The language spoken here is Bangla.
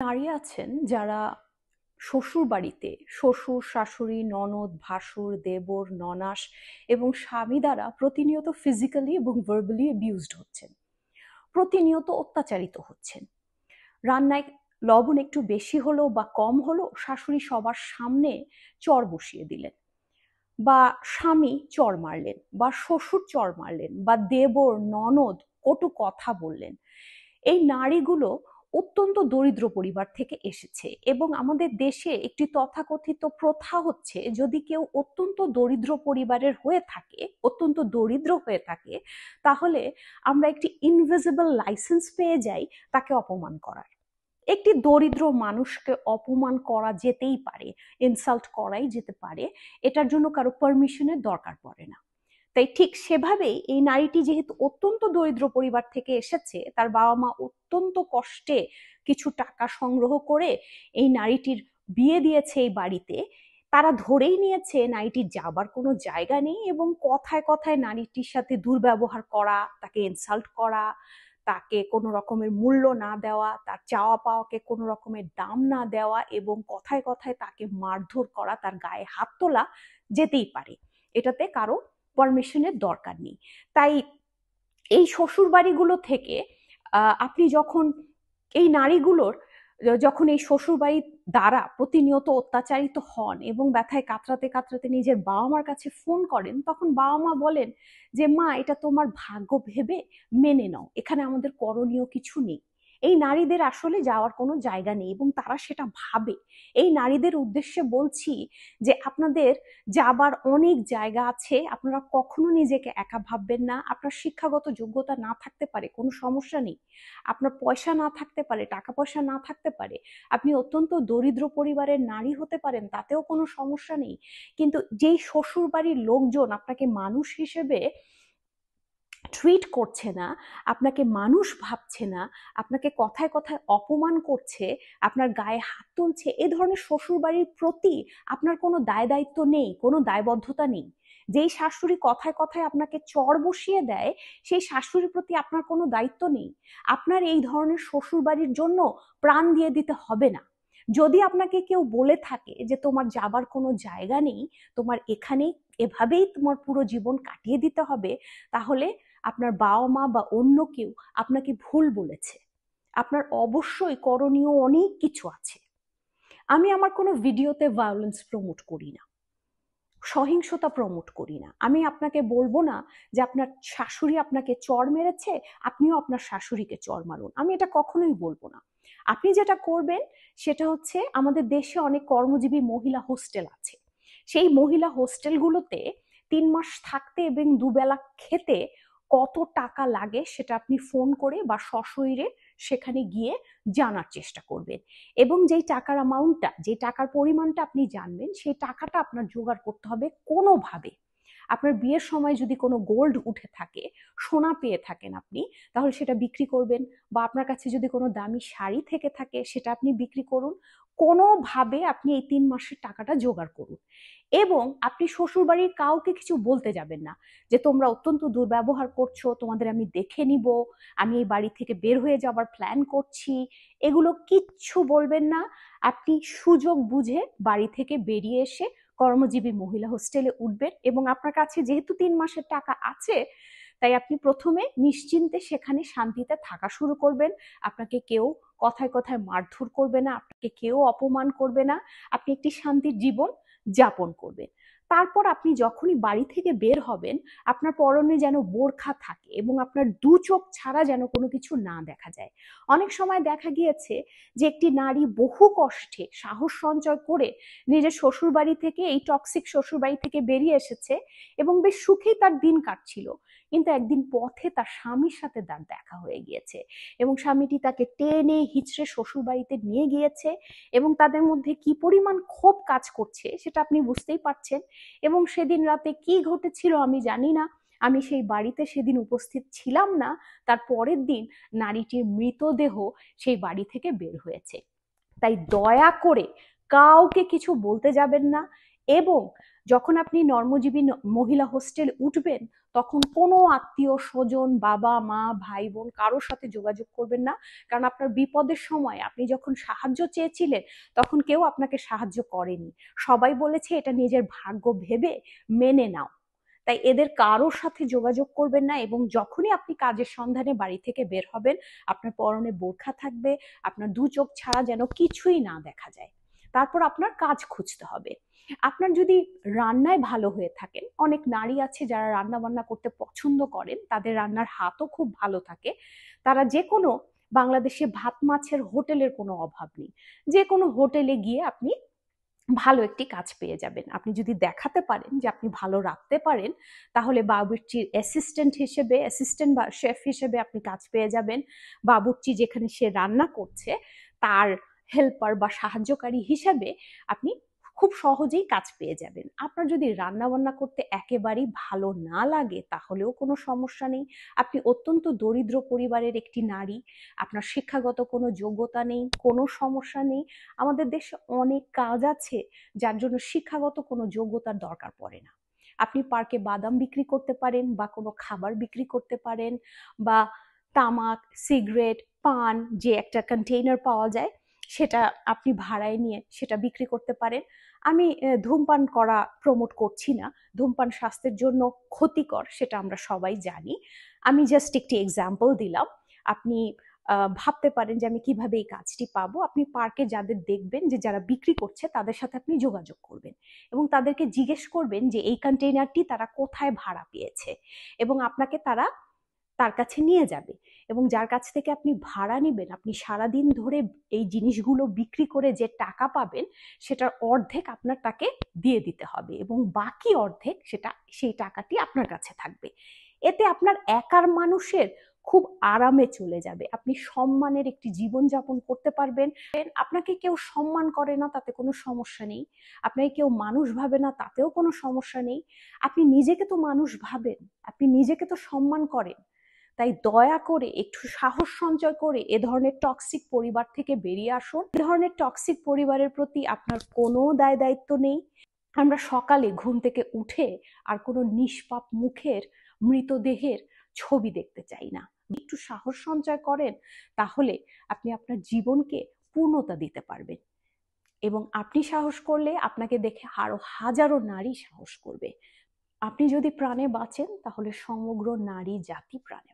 নারী আছেন যারা শ্বশুর বাড়িতে শ্বশুর শাশুড়ি ননদ ভাসুর দেবর ননাস এবং স্বামী দ্বারা প্রতিনিয়ত ফিজিক্যালি এবং ভার্বালি অ্যাবিউজড হচ্ছেন, প্রতিনিয়ত অত্যাচারিত হচ্ছেন। রান্নায় লবণ একটু বেশি হলো বা কম হলো শাশুড়ি সবার সামনে চর বসিয়ে দিলেন, বা স্বামী চর মারলেন, বা শ্বশুর চর মারলেন, বা দেবর ননদ কটু কথা বললেন। এই নারীগুলো অত্যন্ত দরিদ্র পরিবার থেকে এসেছে এবং আমাদের দেশে একটি তথাকথিত প্রথা হচ্ছে, যদি কেউ অত্যন্ত দরিদ্র পরিবারের হয়ে থাকে, অত্যন্ত দরিদ্র হয়ে থাকে, তাহলে আমরা একটি ইনভিজিবল লাইসেন্স পেয়ে যাই তাকে অপমান করার। একটি দরিদ্র মানুষকে অপমান করা যেতেই পারে, ইনসাল্ট করাই যেতে পারে, এটার জন্য কারো পারমিশনের দরকার পড়ে না। তাই ঠিক সেভাবেই এই নারীটি যেহেতু অত্যন্ত দরিদ্র পরিবার থেকে এসেছে, তার বাবা মা অত্যন্ত কষ্টে কিছু টাকা সংগ্রহ করে এই নারীটির বিয়ে দিয়েছে এই বাড়িতে, তারা ধরেই নিয়েছে নারীটির যাবার কোনো জায়গা নেই এবং কথায় কথায় নারীটির সাথে দুর্ব্যবহার করা, তাকে ইনসাল্ট করা, তাকে কোনো রকমের মূল্য না দেওয়া, তার চাওয়া পাওয়াকে কোনো রকমের দাম না দেওয়া এবং কথায় কথায় তাকে মারধর করা, তার গায়ে হাত তোলা যেতেই পারে, এটাতে কারো পারমিশনের দরকার নেই। তাই এই শ্বশুর বাড়িগুলো থেকে আপনি যখন এই নারীগুলোর যখন এই শ্বশুরবাড়ির দ্বারা প্রতিনিয়ত অত্যাচারিত হন এবং ব্যথায় কাতরাতে কাতরাতে নিজের বাবা মার কাছে ফোন করেন, তখন বাবা মা বলেন যে মা, এটা তোমার ভাগ্য ভেবে মেনে নাও, এখানে আমাদের করণীয় কিছু নেই। এই নারীদের আসলে যাওয়ার কোনো জায়গা নেই এবং তারা সেটা ভাবে। এই নারীদের উদ্দেশ্যে বলছি যে আপনাদের যাবার অনেক জায়গা আছে, আপনারা কখনো নিজেকে একা ভাববেন না। আপনার শিক্ষাগত যোগ্যতা না থাকতে পারে, কোনো সমস্যা নেই। আপনার পয়সা না থাকতে পারে, টাকা পয়সা না থাকতে পারে, আপনি অত্যন্ত দরিদ্র পরিবারের নারী হতে পারেন, তাতেও কোনো সমস্যা নেই। কিন্তু যেই শ্বশুর বাড়ির লোকজন আপনাকে মানুষ হিসেবে ট্রিট করছে না, আপনাকে মানুষ ভাবছে না, আপনাকে কথায় কথায় অপমান করছে, আপনার গায়ে হাত তুলছে, এ ধরনের শ্বশুর বাড়ির প্রতি আপনার কোনো দায় দায়িত্ব নেই, কোনো দায়বদ্ধতা নেই। যেই শাশুড়ি কথায় কথায় আপনাকে চড় বসিয়ে দেয়, সেই শাশুড়ির প্রতি আপনার কোনো দায়িত্ব নেই। আপনার এই ধরনের শ্বশুর বাড়ির জন্য প্রাণ দিয়ে দিতে হবে না। যদি আপনাকে কেউ বলে থাকে যে তোমার যাবার কোনো জায়গা নেই, তোমার এখানেই এভাবেই তোমার পুরো জীবন কাটিয়ে দিতে হবে, তাহলে আপনার বাবা মা বা অন্য কেউ আপনাকে ভুল বলেছে। আপনার অবশ্যই করণীয় অনেক কিছু আছে। আমি আমার কোনো ভিডিওতে ভায়োলেন্স প্রমোট করি না, সহিংসতা প্রমোট করি না। আমি আপনাকে বলবো না যে আপনার শাশুড়ি আপনাকে চড় মেরেছে, আপনিও আপনার শাশুড়িকে চড় মারুন, আমি এটা কখনোই বলবো না। আপনি যেটা করবেন সেটা হচ্ছে, আমাদের দেশে অনেক কর্মজীবী মহিলা হোস্টেল আছে, সেই মহিলা হোস্টেলগুলোতে 3 মাস থাকতে এবং দুবেলা খেতে কত টাকা লাগে সেটা আপনি ফোন করে বা সশরীরে সেখানে গিয়ে জানার চেষ্টা করবেন। এবং যেই টাকার অ্যামাউন্টটা, যে টাকার পরিমাণটা আপনি জানবেন, সেই টাকাটা আপনার জোগাড় করতে হবে কোনোভাবে। আপনার বিয়ের সময় যদি কোনো গোল্ড উঠে থাকে, সোনা পেয়ে থাকেন আপনি, তাহলে সেটা বিক্রি করবেন। বা আপনার কাছে যদি কোনো দামি শাড়ি থেকে থাকে, সেটা আপনি বিক্রি করুন। কোনোভাবে আপনি এই 3 মাসের টাকাটা জোগাড় করুন এবং আপনি শ্বশুরবাড়ির কাউকে কিছু বলতে যাবেন না যে তোমরা অত্যন্ত দুর্ব্যবহার করছো, তোমাদের আমি দেখে নিব, আমি এই বাড়ি থেকে বের হয়ে যাবার প্ল্যান করছি, এগুলো কিচ্ছু বলবেন না। আপনি সুযোগ বুঝে বাড়ি থেকে বেরিয়ে এসে কর্মজীবী মহিলা হোস্টেলে উঠবেন এবং আপনার কাছে যেহেতু 3 মাসের টাকা আছে, তাই আপনি প্রথমে নিশ্চিন্তে সেখানে শান্তিতে থাকা শুরু করবেন। আপনাকে কেউ কথায় কথায় মারধর করবে না, আপনাকে কেউ অপমান করবে না, আপনি একটি শান্তির জীবন যাপন করবেন। তারপর আপনি যখনই বাড়ি থেকে বের হবেন, আপনার পরনে যেন বোরখা থাকে এবং আপনার 2 চোখ ছাড়া যেন কোনো কিছু না দেখা যায়। অনেক সময় দেখা গিয়েছে যে একটি নারী বহু কষ্টে সাহস সঞ্চয় করে নিজের শ্বশুর বাড়ি থেকে, এই টক্সিক শ্বশুর বাড়ি থেকে বেরিয়ে এসেছে এবং বেশ সুখেই তার দিন কাটছিল, কিন্তু একদিন পথে তার স্বামীর সাথে তার দেখা হয়ে গিয়েছে এবং স্বামীটি তাকে টেনে হিচড়ে শ্বশুর বাড়িতে নিয়ে গিয়েছে এবং তাদের মধ্যে কি পরিমাণ ক্ষোভ কাজ করছে সেটা আপনি বুঝতেই পারছেন। এবং সেদিন রাতে কি ঘটেছিল আমি জানি না, আমি সেই বাড়িতে সেদিন উপস্থিত ছিলাম না। তার পরের দিন নারীটির মৃতদেহ সেই বাড়ি থেকে বের হয়েছে। তাই দয়া করে কাউকে কিছু বলতে যাবেন না এবং যখন আপনি নর্মজীবী মহিলা হোস্টেল উঠবেন, তখন কোনো আত্মীয় স্বজন, বাবা মা ভাই বোন কারোর সাথে যোগাযোগ করবেন না। কারণ আপনার বিপদের সময় আপনি যখন সাহায্য চেয়েছিলেন, তখন কেউ আপনাকে সাহায্য করেনি। সবাই বলেছে এটা নিজের ভাগ্য ভেবে মেনে নাও। তাই এদের কারোর সাথে যোগাযোগ করবেন না। এবং যখনই আপনি কাজের সন্ধানে বাড়ি থেকে বের হবেন, আপনার পরনে বোরখা থাকবে, আপনার দু চোখ ছাড়া যেন কিছুই না দেখা যায়। তারপর আপনার কাজ খুঁজতে হবে। আপনার যদি রান্নায় ভালো হয়ে থাকেন, অনেক নারী আছে যারা রান্না বান্না করতে পছন্দ করেন, তাদের রান্নার হাতও খুব ভালো থাকে, তারা যে কোনো বাংলাদেশে ভাত মাছের হোটেলের কোনো অভাব নেই। যে কোনো হোটেলে গিয়ে আপনি ভালো একটি কাজ পেয়ে যাবেন। আপনি যদি দেখাতে পারেন যে আপনি ভালো রাঁধতে পারেন, তাহলে বাবুর্চির অ্যাসিস্ট্যান্ট বা শেফ হিসেবে আপনি কাজ পেয়ে যাবেন। বাবুর্চি যেখানে সে রান্না করছে, তার হেল্পার বা সাহায্যকারী হিসেবে আপনি খুব সহজেই কাজ পেয়ে যাবেন। আপনার যদি রান্না বান্না করতে একেবারেই ভালো না লাগে, তাহলেও কোনো সমস্যা নেই। আপনি অত্যন্ত দরিদ্র পরিবারের একটি নারী, আপনার শিক্ষাগত কোনো যোগ্যতা নেই, কোনো সমস্যা নেই। আমাদের দেশে অনেক কাজ আছে যার জন্য শিক্ষাগত কোনো যোগ্যতার দরকার পড়ে না। আপনি পার্কে বাদাম বিক্রি করতে পারেন, বা কোনো খাবার বিক্রি করতে পারেন, বা তামাক, সিগারেট, পান যে একটা কন্টেইনার পাওয়া যায়, সেটা আপনি ভাড়ায় নিয়ে সেটা বিক্রি করতে পারেন। আমি ধূমপান করা প্রমোট করছি না, ধূমপান স্বাস্থ্যের জন্য ক্ষতিকর, সেটা আমরা সবাই জানি। আমি জাস্ট একটি এক্সাম্পল দিলাম। আপনি ভাবতে পারেন যে আমি কিভাবে এই কাজটি পাবো। আপনি পার্কে যাদের দেখবেন যে যারা বিক্রি করছে, তাদের সাথে আপনি যোগাযোগ করবেন এবং তাদেরকে জিজ্ঞেস করবেন যে এই কন্টেইনারটি তারা কোথায় ভাড়া পেয়েছে, এবং আপনাকে তারা তার কাছে নিয়ে যাবে। এবং যার কাছ থেকে আপনি ভাড়া নেবেন, আপনি সারাদিন ধরে এই জিনিসগুলো বিক্রি করে যে টাকা পাবেন, সেটার অর্ধেক আপনার তাকে দিয়ে দিতে হবে, এবং বাকি অর্ধেক সেই টাকাটি আপনার কাছে থাকবে। এতে আপনার একার মানুষের খুব আরামে চলে যাবে। আপনি সম্মানের একটি জীবন যাপন করতে পারবেন। আপনাকে কেউ সম্মান করে না, তাতে কোনো সমস্যা নেই। আপনাকে কেউ মানুষ ভাবে না, তাতেও কোনো সমস্যা নেই। আপনি নিজেকে তো মানুষ ভাবেন, আপনি নিজেকে তো সম্মান করেন। তাই দয়া করে একটু সাহস সঞ্চয় করে এ ধরনের টক্সিক পরিবার থেকে বেরিয়ে আসুন। এ ধরনের টক্সিক পরিবারের প্রতি আপনার কোনো দায় দায়িত্ব নেই। আমরা সকালে ঘুম থেকে উঠে আর কোনো নিষ্পাপ মুখের মৃতদেহের ছবি দেখতে চাই না। একটু সাহস সঞ্চয় করেন, তাহলে আপনি আপনার জীবনকে পূর্ণতা দিতে পারবেন। এবং আপনি সাহস করলে আপনাকে দেখে আরো হাজারো নারী সাহস করবে। আপনি যদি প্রাণে বাঁচেন, তাহলে সমগ্র নারী জাতি প্রাণে